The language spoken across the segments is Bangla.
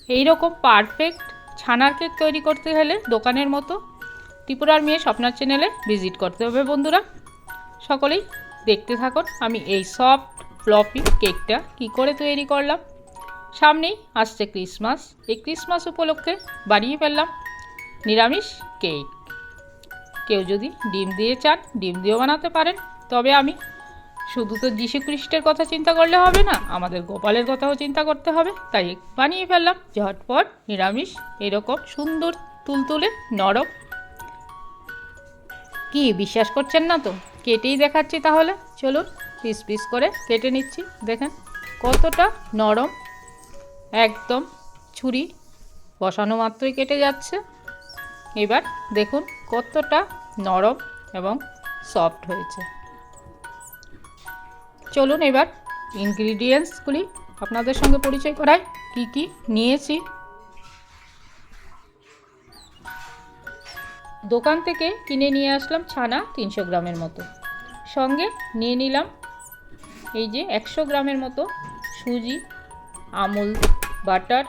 এই রকম পারফেক্ট ছানার কেক তৈরি করতে হলে দোকানের মতো ত্রিপুরার মেয়ে স্বপ্নার চ্যানেলে ভিজিট করতে হবে বন্ধুরা। সকলেই দেখতে থাকুন আমি এই সফট ফ্লফি কেকটা কি করে তৈরি করলাম। সামনেই আসছে ক্রিসমাস, এই ক্রিসমাস উপলক্ষে বানিয়ে ফেললাম নিরামিষ কেক। কেউ যদি ডিম দিয়ে চান ডিম দিয়েও বানাতে পারেন, তবে আমি শুধু তো যীশু খ্রিস্টের কথা চিন্তা করলে হবে না, আমাদের গোপালের কথাও চিন্তা করতে হবে, তাই বানিয়ে ফেললাম ঝটপট নিরামিষ এরকম সুন্দর তুলতুলে নরম। কি বিশ্বাস করছেন না তো? কেটেই দেখাচ্ছি তাহলে, চলুন পিস পিস করে কেটে নিচ্ছি। দেখেন কতটা নরম, একদম ছুরি বসানো মাত্রই কেটে যাচ্ছে। এবার দেখুন কতটা নরম এবং সফট হয়েছে। চলুন এবার ইনগ্রিডিয়েন্টসগুলি আপনাদের সঙ্গে পরিচয় করাই কি কি নিয়েছি। দোকান থেকে কিনে নিয়ে আসলাম ছানা 300 গ্রামের মতো, সঙ্গে নিয়ে নিলাম এই যে 100 গ্রামের মতো সুজি, আমুল বাটার,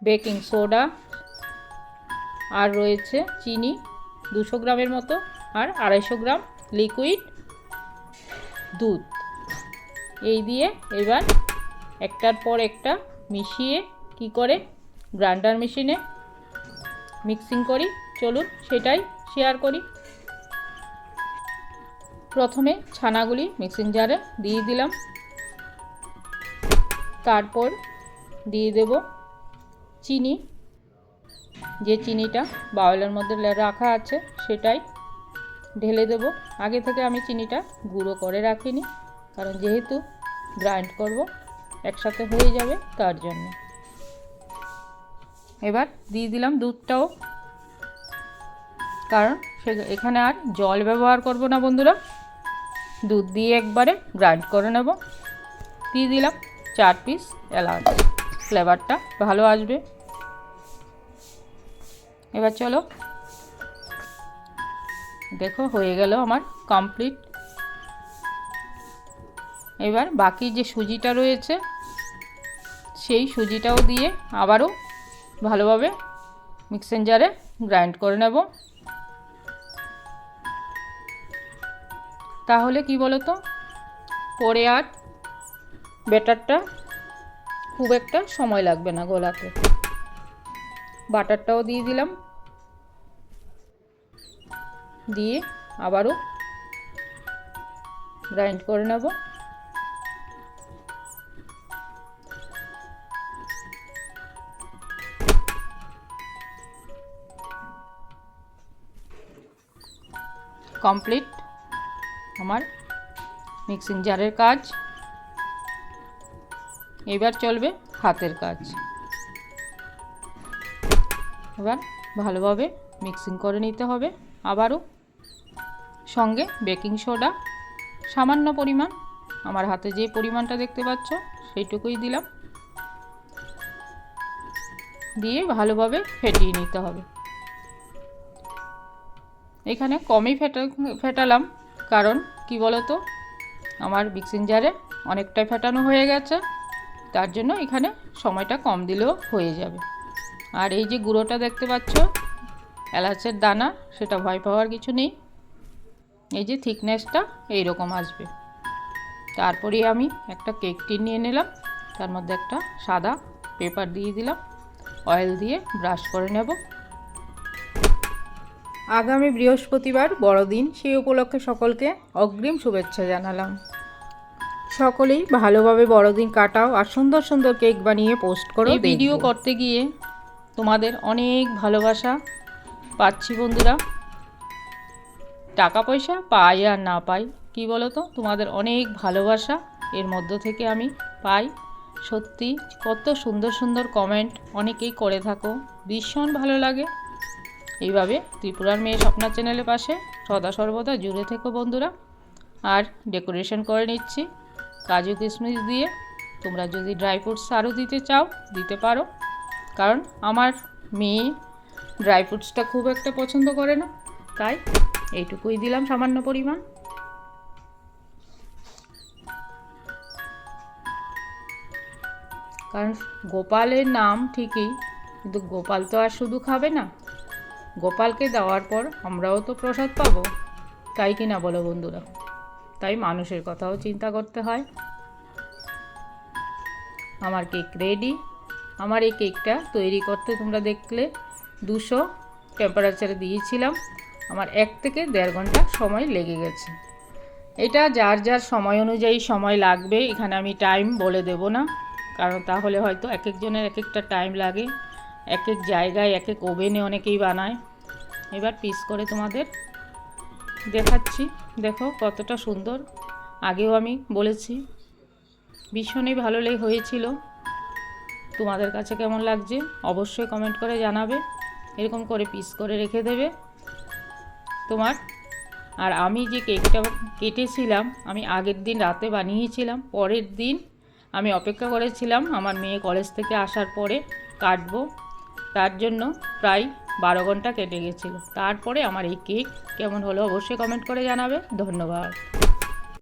বেকিং সোডা, আর রয়েছে চিনি 200 গ্রামের মতো, আর 250 গ্রাম লিকুইড দুধ। এই দিয়ে এবার একটার পর একটা মিশিয়ে কি করে গ্রাইন্ডার মেশিনে মিক্সিং করি, চলুন সেটাই শেয়ার করি। প্রথমে ছানাগুলি মিক্সিং জারে দিয়ে দিলাম, তারপর দিয়ে দেব চিনি, যে চিনিটা বাউলের মধ্যে রাখা আছে সেটাই ঢেলে দেব। আগে থেকে আমি চিনিটা গুঁড়ো করে রাখিনি, কারণ যেহেতু গ্রাইন্ড করব একসাথে হয়ে যাবে তার জন্য। এবার দিয়ে দিলাম দুধটাও, কারণ এখানে আর জল ব্যবহার করব না বন্ধুরা, দুধ দিয়ে একবারে গ্রাইন্ড করে নেব। দিয়ে দিলাম 4 পিস এলাচ, ফ্লেভারটা ভালো আসবে। এবার চলো দেখো হয়ে গেল আমার কমপ্লিট। এবার বাকি যে সুজিটা রয়েছে সেই সুজিটাও দিয়ে আবারও ভালোভাবে মিক্সিং জারে গ্রাইন্ড করে নেব। তাহলে কি বলো তো, পরে আর ব্যাটারটা খুব একটা সময় লাগবে না গোলাতে। বাটারটাও দিয়ে দিলাম, দিয়ে আবারও গ্রাইন্ড করে নেব। কমপ্লিট আমার মিক্সিং জারের কাজ। এবার চলবে হাতের কাজ। এবার ভালোভাবে মিক্সিং করে নিতে হবে আবারও, সঙ্গে বেকিং সোডা সামান্য পরিমাণ, আমার হাতে যে পরিমাণটা দেখতে পাচ্ছ সেইটুকুই দিলাম, দিয়ে ভালোভাবে ফেটিয়ে নিতে হবে। এখানে কমই ফেটালাম, কারণ কি বলতো আমার মিক্সিং জারে অনেকটাই ফেটানো হয়ে গেছে, তার জন্য এখানে সময়টা কম দিলেও হয়ে যাবে। আর এই যে গুঁড়োটা দেখতে পাচ্ছ এলাচের দানা, সেটা ভয় পাওয়ার কিছু নেই। এই যে থিকনেসটা এইরকম আসবে। তারপরে আমি একটা কেক টিন নিয়ে নিলাম, তার মধ্যে একটা সাদা পেপার দিয়ে দিলাম, অয়েল দিয়ে ব্রাশ করে নেব। আগামী বৃহস্পতিবার বড়দিন, সেই উপলক্ষে সকলকে অগ্রিম শুভেচ্ছা জানালাম। সকলেই ভালোভাবে বড়দিন কাটাও আর সুন্দর সুন্দর কেক বানিয়ে পোস্ট করো। এই ভিডিও করতে গিয়ে তোমাদের অনেক ভালোবাসা পাচ্ছি বন্ধুরা। টাকা পয়সা পাই আর না পাই, কি বলো তো, তোমাদের অনেক ভালোবাসা এর মধ্য থেকে আমি পাই। সত্যি কত সুন্দর সুন্দর কমেন্ট অনেকেই করে থাকো, ভীষণ ভালো লাগে। এইভাবে ত্রিপুরার মেয়ে স্বপ্না চ্যানেলের পাশে সদা সর্বদা জুড়ে থেকো বন্ধুরা। আর ডেকোরেশন করে নিচ্ছি কাজু কিশমিশ দিয়ে। তোমরা যদি ড্রাই ফ্রুটস আরও দিতে চাও দিতে পারো, কারণ আমার মেয়ে ড্রাই ফ্রুটসটা খুব একটা পছন্দ করে না, তাই এইটুকুই দিলাম সামান্য পরিমাণ। কারণ গোপালের নাম ঠিকই, কিন্তু গোপাল তো আর শুধু খাবে না, গোপালকে দেওয়ার পর আমরাও তো প্রসাদ পাবো, তাই কি না বলো বন্ধুরা? তাই মানুষের কথাও চিন্তা করতে হয়। আমার কেক রেডি। আমার এই কেকটা তৈরি করতে তোমরা দেখলে 200 টেম্পারেচারে দিয়েছিলাম, আমার 1 থেকে 1.5 ঘন্টা সময় লেগে গেছে। এটা যার যার সময় অনুযায়ী সময় লাগবে, এখানে আমি টাইম বলে দেব না, কারণ তাহলে হয়তো এক একজনের এক একটা টাইম লাগে, এক এক জায়গায় এক এক ওভেনে অনেকেই বানায়। এবার পিস করে তোমাদের দেখাচ্ছি, দেখো কতটা সুন্দর। আগেও আমি বলেছি ভীষণই ভালো হয়েছিল। তোমাদের কাছে কেমন লাগছে অবশ্যই কমেন্ট করে জানাবে। এরকম করে পিস করে রেখে দেবে তোমার। আর আমি যে কেকটা কেটেছিলাম, আমি আগের দিন রাতে বানিয়েছিলাম, পরের দিন আমি অপেক্ষা করেছিলাম আমার মেয়ে কলেজ থেকে আসার পরে কাটবো, তার জন্য প্রায় 12 ঘন্টা কেটে গেছিলো। তারপরে আমার এই কেক কেমন হলো অবশ্যই কমেন্ট করে জানাবে। ধন্যবাদ।